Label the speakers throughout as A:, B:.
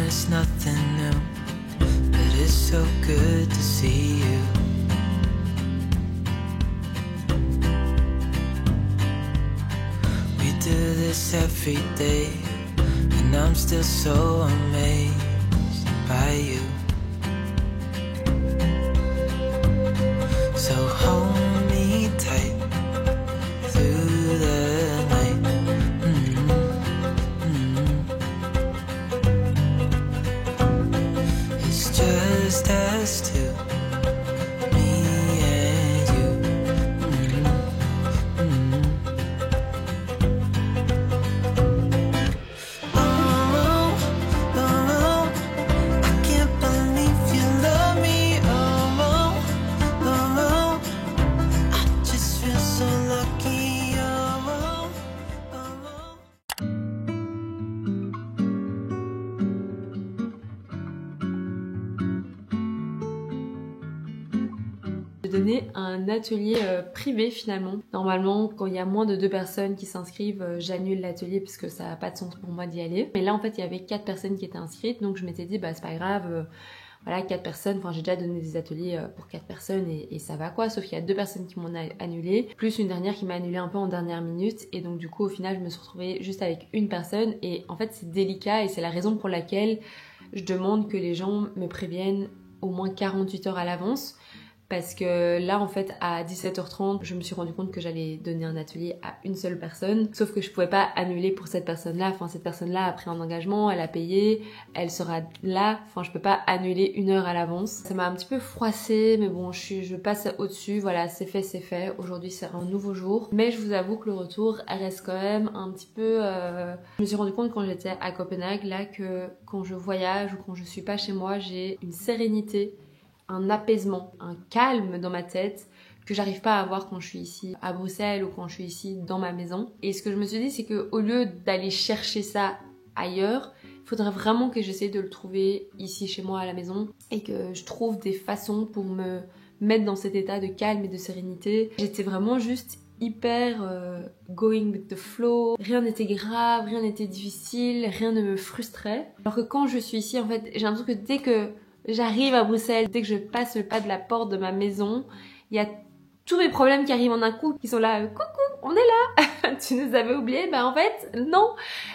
A: It's nothing new, but it's so good to see you. We do this every day, and I'm still so amazed by you. So hold me tight through the night. It's just us two, me and you. Oh, oh, I can't believe you love me. Oh, oh, I just feel so lucky. Oh, oh.
B: J'ai donné un atelier privé finalement. Normalement, quand il y a moins de 2 personnes qui s'inscrivent, j'annule l'atelier puisque ça n'a pas de sens pour moi d'y aller. Mais là, en fait, il y avait 4 personnes qui étaient inscrites, donc je m'étais dit, bah c'est pas grave, voilà, 4 personnes. Enfin, j'ai déjà donné des ateliers pour 4 personnes et ça va quoi. Sauf qu'il y a 2 personnes qui m'ont annulé, plus une dernière qui m'a annulé un peu en dernière minute. Et donc du coup, au final, je me suis retrouvée juste avec une personne. Et en fait, c'est délicat et c'est la raison pour laquelle je demande que les gens me préviennent au moins 48 heures à l'avance. Parce que là, en fait, à 17h30, je me suis rendu compte que j'allais donner un atelier à une seule personne. Sauf que je pouvais pas annuler pour cette personne-là. Enfin, cette personne-là a pris un engagement, elle a payé, elle sera là. Enfin, je peux pas annuler 1 heure à l'avance. Ça m'a un petit peu froissée, mais bon, je passe au-dessus. Voilà, c'est fait, c'est fait. Aujourd'hui, c'est un nouveau jour. Mais je vous avoue que le retour reste quand même un petit peu... Je me suis rendu compte quand j'étais à Copenhague, là, que quand je voyage ou quand je suis pas chez moi, j'ai une sérénité, un apaisement, un calme dans ma tête que j'arrive pas à avoir quand je suis ici à Bruxelles ou quand je suis ici dans ma maison. Et ce que je me suis dit, c'est que au lieu d'aller chercher ça ailleurs, il faudrait vraiment que j'essaie de le trouver ici chez moi à la maison et que je trouve des façons pour me mettre dans cet état de calme et de sérénité. J'étais vraiment juste hyper going with the flow, rien n'était grave, rien n'était difficile, rien ne me frustrait. Alors que quand je suis ici, en fait, j'ai l'impression que dès que j'arrive à Bruxelles, dès que je passe le pas de la porte de ma maison, il y a tous mes problèmes qui arrivent en un coup, qui sont là, coucou, on est là, tu nous avais oubliés, bah en fait, non.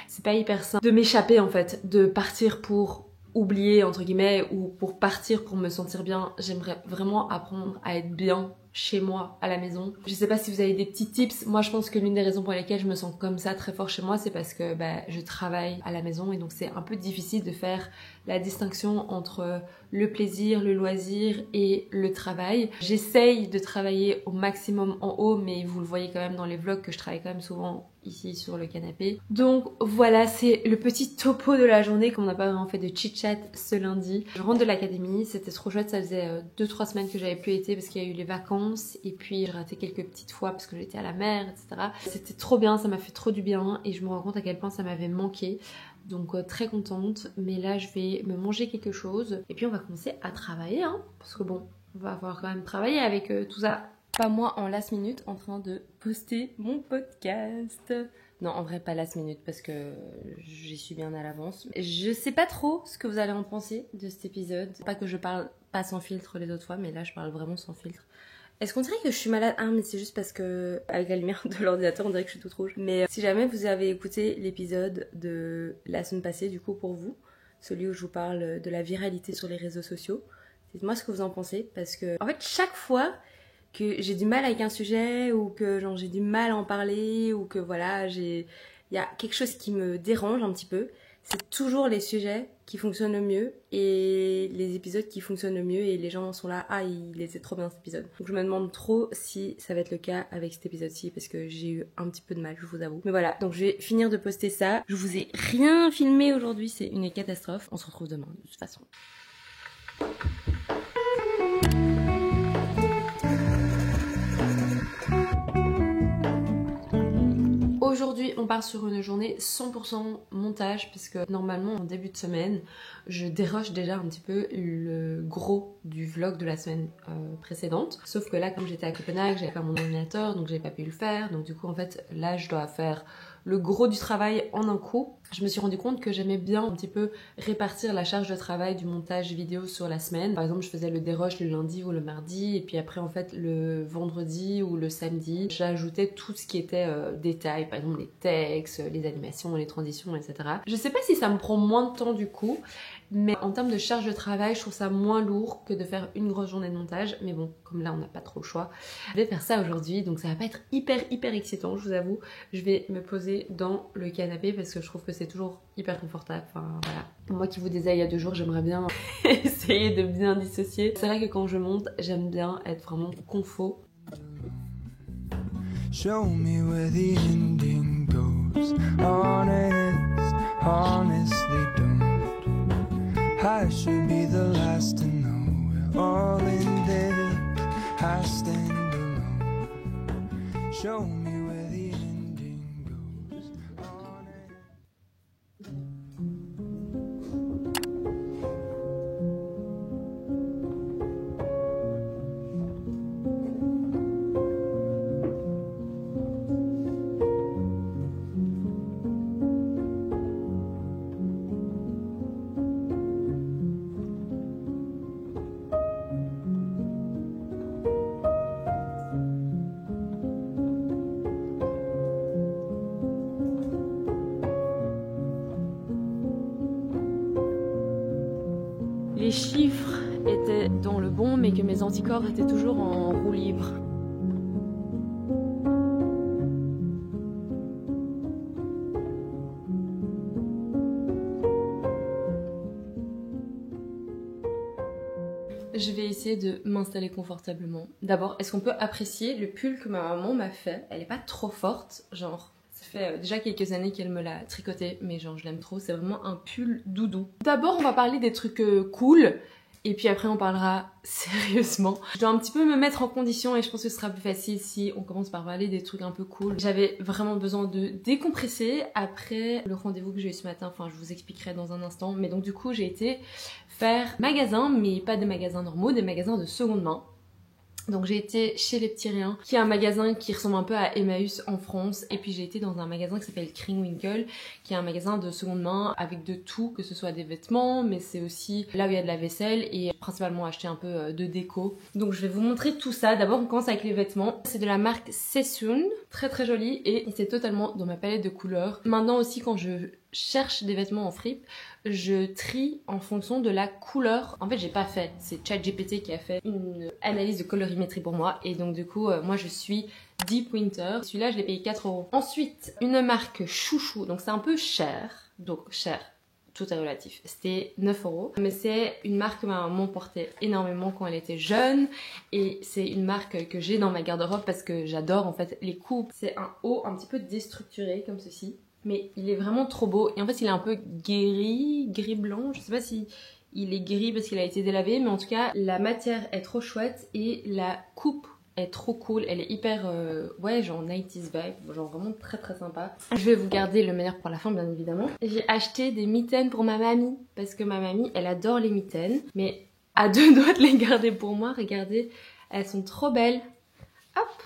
B: C'est pas hyper simple de m'échapper en fait, de partir pour oublier entre guillemets, ou pour partir pour me sentir bien. J'aimerais vraiment apprendre à être bien chez moi, à la maison. Je sais pas si vous avez des petits tips. Moi, je pense que l'une des raisons pour lesquelles je me sens comme ça très fort chez moi, c'est parce que je travaille à la maison et donc c'est un peu difficile de faire la distinction entre le plaisir, le loisir et le travail. J'essaye de travailler au maximum en haut, mais vous le voyez quand même dans les vlogs que je travaille quand même souvent ici sur le canapé. Donc voilà, c'est le petit topo de la journée, qu'on n'a pas vraiment fait de chit-chat ce lundi. Je rentre de l'académie, c'était trop chouette, ça faisait 2-3 semaines que j'avais plus été parce qu'il y a eu les vacances et puis j'ai raté quelques petites fois parce que j'étais à la mer, etc. C'était trop bien, ça m'a fait trop du bien et je me rends compte à quel point ça m'avait manqué. Donc très contente, mais là je vais me manger quelque chose et puis on va commencer à travailler, hein, parce que bon, on va avoir quand même travaillé avec tout ça. Pas moi en last minute en train de poster mon podcast. Non, en vrai pas last minute parce que j'y suis bien à l'avance. Je sais pas trop ce que vous allez en penser de cet épisode. Pas que je parle pas sans filtre les autres fois, mais là je parle vraiment sans filtre. Est-ce qu'on dirait que je suis malade? Ah, mais c'est juste parce que avec la lumière de l'ordinateur on dirait que je suis toute rouge. Mais si jamais vous avez écouté l'épisode de la semaine passée, du coup pour vous, celui où je vous parle de la viralité sur les réseaux sociaux, dites-moi ce que vous en pensez, parce que en fait chaque fois que j'ai du mal avec un sujet ou que genre j'ai du mal à en parler ou que voilà, il y a quelque chose qui me dérange un petit peu, c'est toujours les sujets qui fonctionnent le mieux et les épisodes qui fonctionnent le mieux et les gens sont là, ah il était trop bien cet épisode. Donc je me demande trop si ça va être le cas avec cet épisode-ci parce que j'ai eu un petit peu de mal, je vous avoue. Mais voilà, donc je vais finir de poster ça. Je vous ai rien filmé aujourd'hui, c'est une catastrophe. On se retrouve demain de toute façon. Aujourd'hui, on part sur une journée 100% montage puisque normalement en début de semaine, je déroche déjà un petit peu le gros du vlog de la semaine précédente. Sauf que là, comme j'étais à Copenhague, j'avais pas mon ordinateur, donc j'ai pas pu le faire. Donc du coup, en fait, là, je dois faire le gros du travail en un coup. Je me suis rendu compte que j'aimais bien un petit peu répartir la charge de travail du montage vidéo sur la semaine. Par exemple, je faisais le déroche le lundi ou le mardi, et puis après en fait le vendredi ou le samedi, j'ajoutais tout ce qui était détails, par exemple les textes, les animations, les transitions, etc. Je sais pas si ça me prend moins de temps du coup, mais en termes de charge de travail, je trouve ça moins lourd que de faire une grosse journée de montage. Mais bon, comme là on n'a pas trop le choix, je vais faire ça aujourd'hui, donc ça va pas être hyper excitant, je vous avoue. Je vais me poser dans le canapé parce que je trouve que c'est toujours hyper confortable. Enfin voilà. Moi qui vous disais il y a 2 jours, j'aimerais bien essayer de bien dissocier. C'est vrai que quand je monte, j'aime bien être vraiment confort.
A: Show me where the ending goes. Honest, honestly don't. I should be the last to know. We're all in this. I stand alone. Show me where the ending goes.
C: Les chiffres étaient dans le bon, mais que mes anticorps étaient toujours en roue libre.
B: Je vais essayer de m'installer confortablement. D'abord, est-ce qu'on peut apprécier le pull que ma maman m'a fait? Elle est pas trop forte, genre... Ça fait déjà quelques années qu'elle me l'a tricoté, mais genre je l'aime trop, c'est vraiment un pull doudou. D'abord on va parler des trucs cool, et puis après on parlera sérieusement. Je dois un petit peu me mettre en condition et je pense que ce sera plus facile si on commence par parler des trucs un peu cool. J'avais vraiment besoin de décompresser après le rendez-vous que j'ai eu ce matin, enfin je vous expliquerai dans un instant. Mais donc du coup j'ai été faire magasin, mais pas des magasins normaux, des magasins de seconde main. Donc j'ai été chez Les Petits Riens, qui est un magasin qui ressemble un peu à Emmaüs en France. Et puis j'ai été dans un magasin qui s'appelle Kringwinkel, qui est un magasin de seconde main avec de tout, que ce soit des vêtements, mais c'est aussi là où il y a de la vaisselle et principalement acheter un peu de déco. Donc je vais vous montrer tout ça. D'abord on commence avec les vêtements. C'est de la marque Sessun, très joli et c'est totalement dans ma palette de couleurs. Maintenant aussi quand je cherche des vêtements en fripe, je trie en fonction de la couleur. En fait j'ai pas fait, c'est ChatGPT qui a fait une analyse de colorimétrie pour moi et donc du coup moi je suis Deep Winter. Celui-là je l'ai payé 4 €. Ensuite une marque chouchou, donc c'est un peu cher, donc cher, tout est relatif, c'était 9 €, mais c'est une marque que ma maman portait énormément quand elle était jeune et c'est une marque que j'ai dans ma garde-robe parce que j'adore en fait les coupes. C'est un haut un petit peu déstructuré comme ceci, mais il est vraiment trop beau et en fait il est un peu gris blanc, je sais pas si il est gris parce qu'il a été délavé, mais en tout cas la matière est trop chouette et la coupe est trop cool, elle est hyper ouais genre 90s vibe, genre vraiment très sympa. Je vais vous garder le meilleur pour la fin bien évidemment. J'ai acheté des mitaines pour ma mamie parce que ma mamie elle adore les mitaines, mais à 2 doigts de les garder pour moi. Regardez, elles sont trop belles. Hop,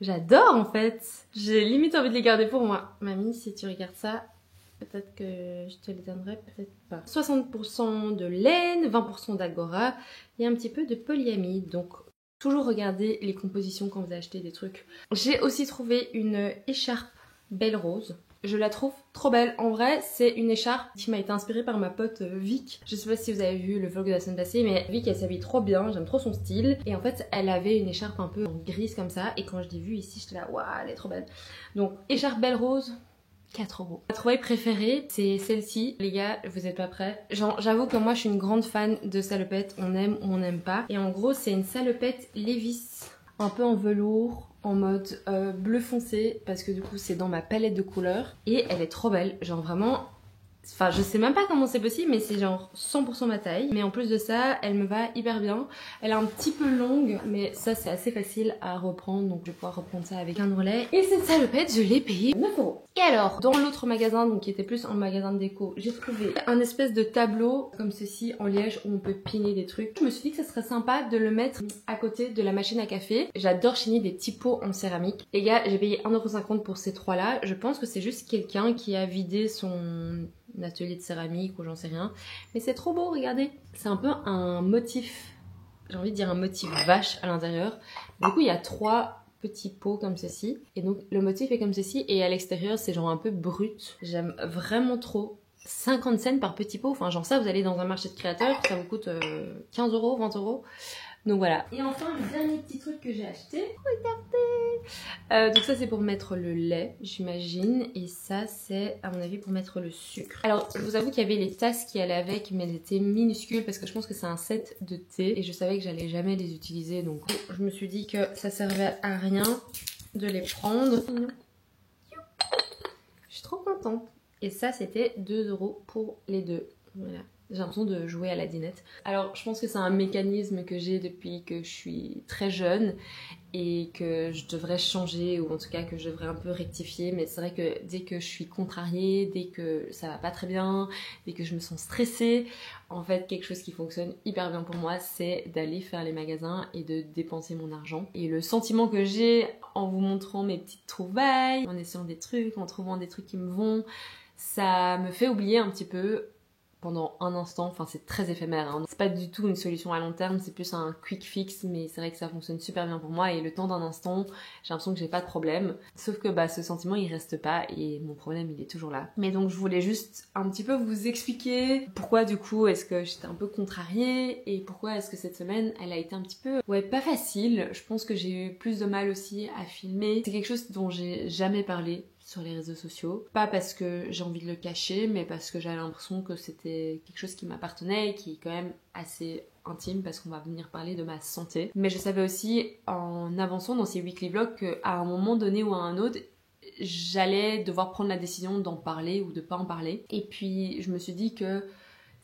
B: j'adore en fait. J'ai limite envie de les garder pour moi. Mamie, si tu regardes ça, peut-être que je te les donnerai, peut-être pas. 60% de laine, 20% d'agora et un petit peu de polyamide. Donc toujours regarder les compositions quand vous achetez des trucs. J'ai aussi trouvé une écharpe Belle Rose. Je la trouve trop belle. En vrai, c'est une écharpe qui m'a été inspirée par ma pote Vic. Je sais pas si vous avez vu le vlog de la semaine passée, mais Vic, elle s'habille trop bien, j'aime trop son style. Et en fait, elle avait une écharpe un peu en grise comme ça. Et quand je l'ai vue ici, j'étais là, waouh, elle est trop belle. Donc, écharpe Belle Rose, 4 €. Ma trouvaille préférée, c'est celle-ci. Les gars, vous êtes pas prêts? Genre, j'avoue que moi, je suis une grande fan de salopettes. On aime ou on n'aime pas. Et en gros, c'est une salopette Levi's, un peu en velours, en mode bleu foncé, parce que du coup, c'est dans ma palette de couleurs. Et elle est trop belle. Genre, vraiment,
C: Enfin, je sais même pas comment c'est possible, mais c'est genre 100% ma taille. Mais en plus de ça, elle me va hyper bien. Elle est un petit peu longue, mais ça c'est assez facile à reprendre, donc je vais pouvoir reprendre ça avec un ourlet. Et cette salopette, je l'ai payée 9 €. Et alors, dans l'autre magasin, donc qui était plus un magasin de déco, j'ai trouvé un espèce de tableau comme ceci en liège où on peut piner des trucs. Je me suis dit que ça serait sympa de le mettre à côté de la machine à café. J'adore chiner des petits pots en céramique. Les gars, j'ai payé 1,50 € pour ces trois-là. Je pense que c'est juste quelqu'un qui a vidé son atelier de céramique ou j'en sais rien. Mais c'est trop beau, regardez. C'est un peu un motif, j'ai envie de dire un motif vache à l'intérieur. Du coup, il y a 3 petits pots comme ceci. Et donc, le motif est comme ceci. Et à l'extérieur, c'est genre un peu brut. J'aime vraiment trop. 50 cents par petit pot. Enfin, genre ça, vous allez dans un marché de créateurs, ça vous coûte 15 €, 20 €. Donc voilà. Et enfin, le dernier petit truc que j'ai acheté, regardez. Donc ça c'est pour mettre le lait, j'imagine, et ça c'est à mon avis pour mettre le sucre. Alors je vous avoue qu'il y avait les tasses qui allaient avec, mais elles étaient minuscules parce que je pense que c'est un set de thé et je savais que j'allais jamais les utiliser, donc je me suis dit que ça servait à rien de les prendre. Je suis trop contente. Et ça c'était 2 € pour les deux. Voilà. J'ai l'impression de jouer à la dinette. Alors je pense que c'est un mécanisme que j'ai depuis que je suis très jeune et que je devrais changer, ou en tout cas que je devrais un peu rectifier, mais c'est vrai que dès que je suis contrariée, dès que ça va pas très bien, dès que je me sens stressée, en fait quelque chose qui fonctionne hyper bien pour moi, c'est d'aller faire les magasins et de dépenser mon argent. Et le sentiment que j'ai en vous montrant mes petites trouvailles, en essayant des trucs, en trouvant des trucs qui me vont, ça me fait oublier un petit peu pendant un instant, enfin c'est très éphémère, hein. C'est pas du tout une solution à long terme, c'est plus un quick fix, mais c'est vrai que ça fonctionne super bien pour moi et le temps d'un instant, j'ai l'impression que j'ai pas de problème. Sauf que ce sentiment il reste pas et mon problème il est toujours là. Mais donc je voulais juste un petit peu vous expliquer pourquoi du coup est-ce que j'étais un peu contrariée et pourquoi est-ce que cette semaine elle a été un petit peu, pas facile. Je pense que j'ai eu plus de mal aussi à filmer. C'est quelque chose dont j'ai jamais parlé sur les réseaux sociaux. Pas parce que j'ai envie de le cacher, mais parce que j'avais l'impression que c'était quelque chose qui m'appartenait et qui est quand même assez intime parce qu'on va venir parler de ma santé. Mais je savais aussi en avançant dans ces weekly vlogs qu'à un moment donné ou à un autre, j'allais devoir prendre la décision d'en parler ou de pas en parler. Et puis je me suis dit que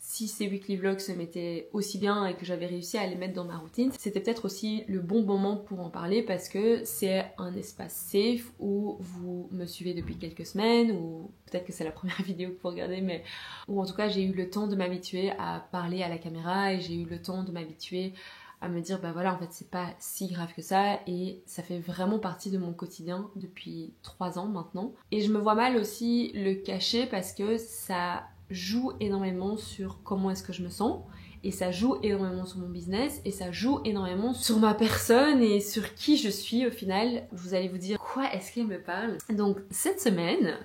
C: si ces weekly vlogs se mettaient aussi bien et que j'avais réussi à les mettre dans ma routine, c'était peut-être aussi le bon moment pour en parler parce que c'est un espace safe où vous me suivez depuis quelques semaines, ou peut-être que c'est la première vidéo que vous regardez, mais où en tout cas j'ai eu le temps de m'habituer à parler à la caméra et j'ai eu le temps de m'habituer à me dire voilà en fait c'est pas si grave que ça, et ça fait vraiment partie de mon quotidien depuis 3 ans maintenant. Et je me vois mal aussi le cacher parce que ça joue énormément sur comment est-ce que je me sens, et ça joue énormément sur mon business, et ça joue énormément sur ma personne et sur qui je suis au final. Vous allez vous dire quoi est-ce qu'elle me parle. Donc cette semaine,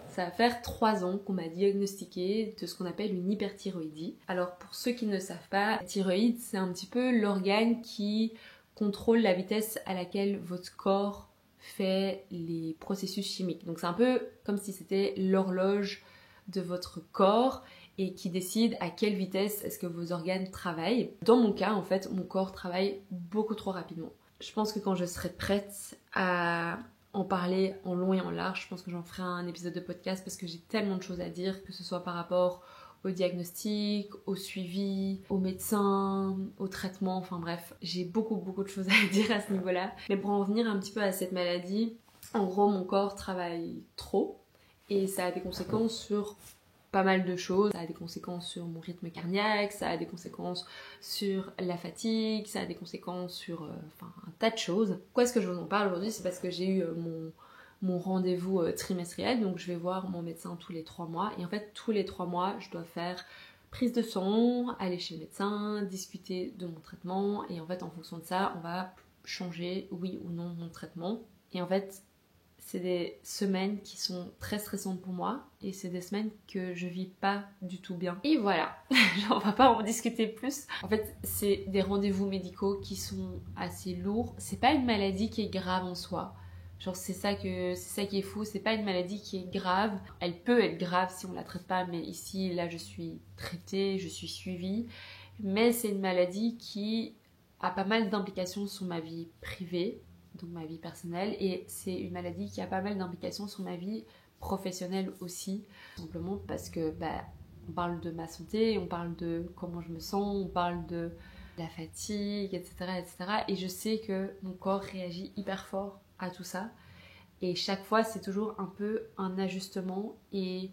C: ça va faire 3 ans qu'on m'a diagnostiqué de ce qu'on appelle une hyperthyroïdie. Alors pour ceux qui ne savent pas, la thyroïde c'est un petit peu l'organe qui contrôle la vitesse à laquelle votre corps fait les processus chimiques. Donc c'est un peu comme si c'était l'horloge de votre corps et qui décide à quelle vitesse est-ce que vos organes travaillent. Dans mon cas, en fait, mon corps travaille beaucoup trop rapidement. Je pense que quand je serai prête à en parler en long et en large, je pense que j'en ferai un épisode de podcast parce que j'ai tellement de choses à dire, que ce soit par rapport au diagnostic, au suivi, aux médecins, au traitement, enfin bref, j'ai beaucoup de choses à dire à ce niveau-là. Mais pour en revenir un petit peu à cette maladie, en gros, mon corps travaille trop. Et ça a des conséquences sur pas mal de choses. Ça a des conséquences sur mon rythme cardiaque, ça a des conséquences sur la fatigue, ça a des conséquences sur un tas de choses. Pourquoi est-ce que je vous en parle aujourd'hui? C'est parce que j'ai eu mon rendez-vous trimestriel, donc je vais voir mon médecin tous les 3 mois. Et en fait, tous les 3 mois, je dois faire prise de sang, aller chez le médecin, discuter de mon traitement. Et en fait, en fonction de ça, on va changer, oui ou non, mon traitement. Et en fait, c'est des semaines qui sont très stressantes pour moi et c'est des semaines que je vis pas du tout bien. Et voilà, on va pas en discuter plus. En fait, c'est des rendez-vous médicaux qui sont assez lourds. C'est pas une maladie qui est grave en soi. Genre c'est ça qui est fou, c'est pas une maladie qui est grave. Elle peut être grave si on la traite pas, mais ici, là, je suis traitée, je suis suivie. Mais c'est une maladie qui a pas mal d'implications sur ma vie privée, donc ma vie personnelle, et c'est une maladie qui a pas mal d'implications sur ma vie
B: professionnelle aussi, simplement parce que on parle de ma santé, on parle de comment je me sens, on parle de la fatigue, etc., etc. Et je sais que mon corps réagit hyper fort à tout ça. Et chaque fois, c'est toujours un peu un ajustement. Et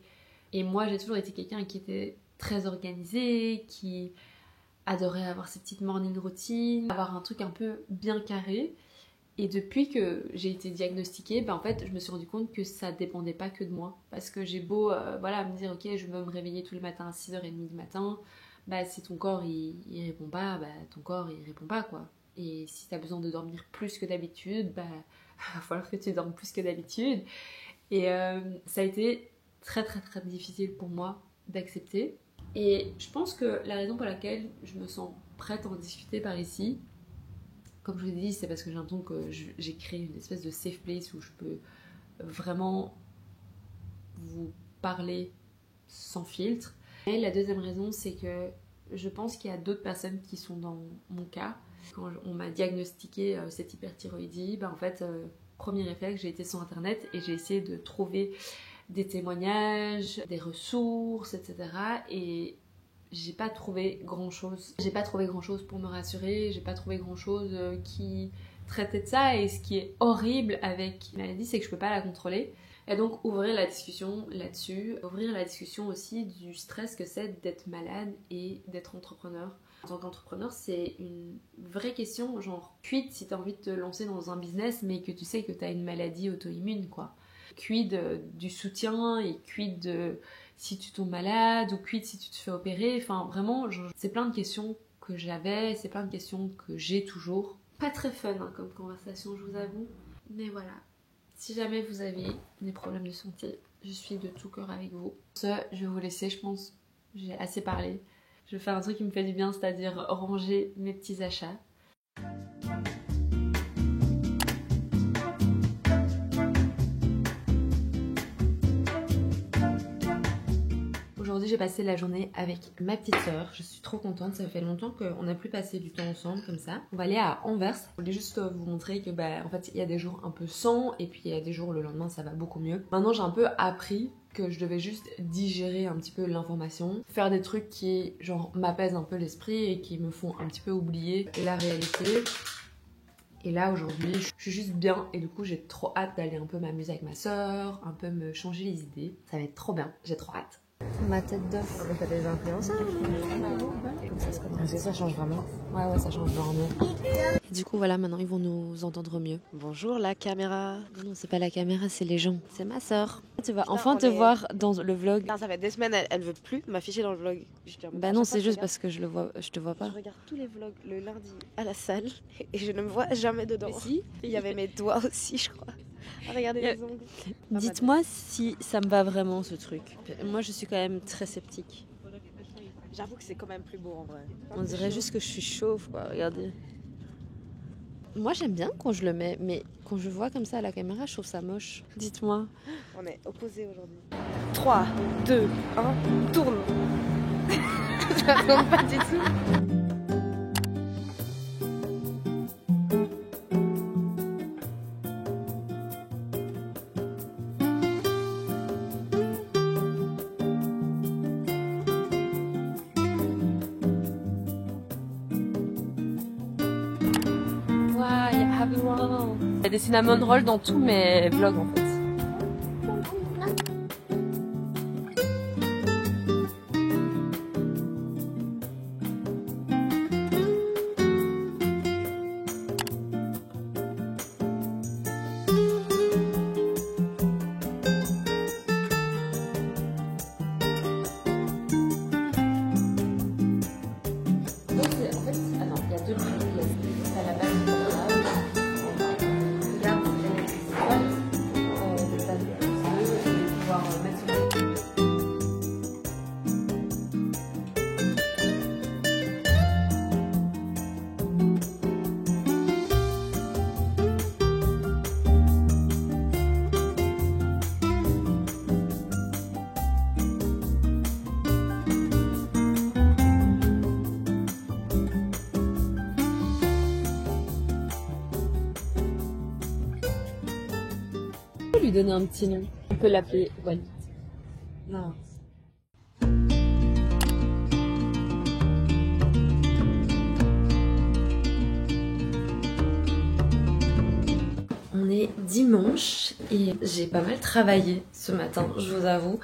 B: moi, j'ai toujours été quelqu'un qui était très organisé, qui adorait avoir ses petites morning routines, avoir un truc un peu bien carré. Et depuis que j'ai été diagnostiquée, en fait, je me suis rendu compte que ça dépendait pas que de moi. Parce que j'ai beau me dire, ok, je veux me réveiller tous les matins à 6h30 du matin, si ton corps il répond pas, ton corps il répond pas quoi. Et si t'as besoin de dormir plus que d'habitude, va falloir que tu dormes plus que d'habitude. Et ça a été très très très difficile pour moi d'accepter. Et je pense que la raison pour laquelle je me sens prête à en discuter par ici, comme je vous ai dit, c'est parce que j'ai l'impression que j'ai créé une espèce de safe place où je peux vraiment vous parler sans filtre. Et la deuxième raison, c'est que je pense qu'il y a d'autres personnes qui sont dans mon cas. Quand on m'a diagnostiqué cette hyperthyroïdie, en fait, premier réflexe, j'ai été sur internet et j'ai essayé de trouver des témoignages, des ressources, etc. Et j'ai pas trouvé grand chose. J'ai pas trouvé grand chose pour me rassurer, j'ai pas trouvé grand chose qui traitait de ça. Et ce qui est horrible avec la maladie, c'est que je peux pas la contrôler. Et donc ouvrir la discussion là-dessus, ouvrir la discussion aussi du stress que c'est d'être malade et d'être entrepreneur. En tant qu'entrepreneur, c'est une vraie question, genre quid si t'as envie de te lancer dans un business mais que tu sais que t'as une maladie auto-immune quoi. Quid du soutien et quid de si tu tombes malade ou quid si tu te fais opérer. Enfin vraiment, c'est plein de questions que j'avais, c'est plein de questions que j'ai toujours. Pas très fun comme conversation, je vous avoue. Mais voilà. Si jamais vous avez des problèmes de santé, je suis de tout cœur avec vous. Je vais vous laisser, je pense. J'ai assez parlé. Je vais faire un truc qui me fait du bien, c'est-à-dire ranger mes petits achats. Aujourd'hui, j'ai passé la journée avec ma petite sœur. Je suis trop contente. Ça fait longtemps qu'on n'a plus passé du temps ensemble comme ça. On va aller à Anvers. Je voulais juste vous montrer que, en fait, il y a des jours un peu sans et puis il y a des jours le lendemain ça va beaucoup mieux. Maintenant, j'ai un peu appris que je devais juste digérer un petit peu l'information, faire des trucs qui, genre, m'apaisent un peu l'esprit et qui me font un petit peu oublier la réalité. Et là, aujourd'hui, je suis juste bien et du coup, j'ai trop hâte d'aller un peu m'amuser avec ma sœur, un peu me changer les idées. Ça va être trop bien. J'ai trop hâte. Ma tête d'œuf.
C: On fait des influenceurs.
B: Comme ça se commence.
C: Est-ce que ça change vraiment?
B: Ouais, ça change vraiment. Et du coup, voilà, maintenant ils vont nous entendre mieux.
C: Bonjour la caméra.
B: Non, c'est pas la caméra, c'est les gens. C'est ma sœur. Tu vas enfin te voir dans le vlog.
C: Non, ça fait des semaines, elle veut plus m'afficher dans le vlog.
B: Bah non, c'est juste parce que je te vois pas.
C: Je regarde tous les vlogs le lundi à la salle et je ne me vois jamais dedans.
B: Mais si.
C: Il y avait mes doigts aussi, je crois. Regardez les ongles.
B: Dites-moi si ça me va vraiment ce truc. Moi, je suis quand même très sceptique.
C: J'avoue que c'est quand même plus beau en vrai.
B: On dirait juste que je suis chauve, quoi. Regardez. Moi, j'aime bien quand je le mets, mais quand je vois comme ça à la caméra, je trouve ça moche. Dites-moi.
C: On est opposés aujourd'hui. 3, 2, 1, tourne. Ça tourne pas du tout.
B: Il y a des cinnamon rolls dans tous mes vlogs en fait. lui donner un petit nom. On peut l'appeler Walid. Non. On est dimanche et j'ai pas mal travaillé ce matin, je vous avoue.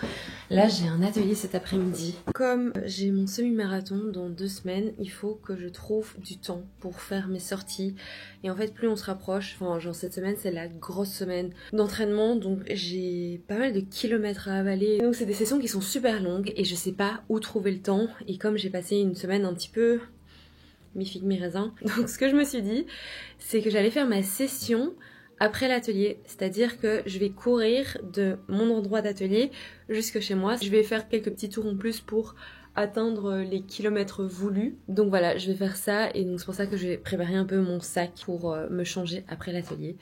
B: Là, j'ai un atelier cet après-midi. Comme j'ai mon semi-marathon dans 2 semaines, il faut que je trouve du temps pour faire mes sorties. Et en fait, plus on se rapproche, enfin genre cette semaine, c'est la grosse semaine d'entraînement, donc j'ai pas mal de kilomètres à avaler. Donc c'est des sessions qui sont super longues et je sais pas où trouver le temps. Et comme j'ai passé une semaine un petit peu mi-figue mi-raisin, donc ce que je me suis dit, c'est que j'allais faire ma session après l'atelier, c'est-à-dire que je vais courir de mon endroit d'atelier jusque chez moi. Je vais faire quelques petits tours en plus pour atteindre les kilomètres voulus. Donc voilà, je vais faire ça et donc c'est pour ça que je vais préparer un peu mon sac pour me changer après l'atelier.